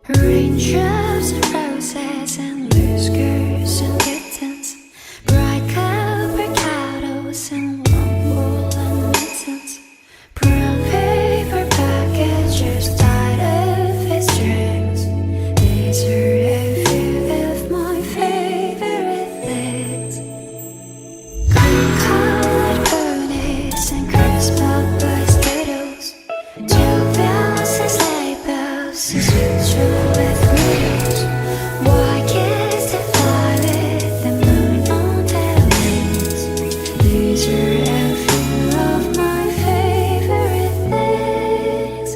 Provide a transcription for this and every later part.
Raindrops and roses and whiskers and kittens, bright copper kettles and long woolen mittens, brown paper packages tied up with strings. These are a few of my favorite things. Green-colored ponies and crisp-up skittles, two bells and sleigh bells and sweet with needles. White kids that fly with the moon on their wings. These are a few of my favorite things.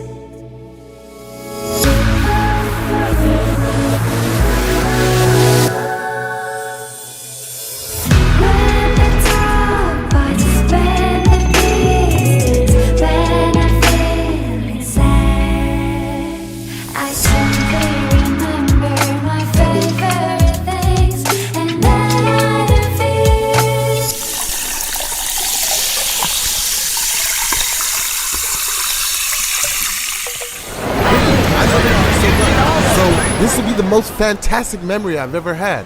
When the dog bites, when the bee stings, when I'm feeling sad, I simply remember my favorite things, and then I feel. So this will be the most fantastic memory I've ever had.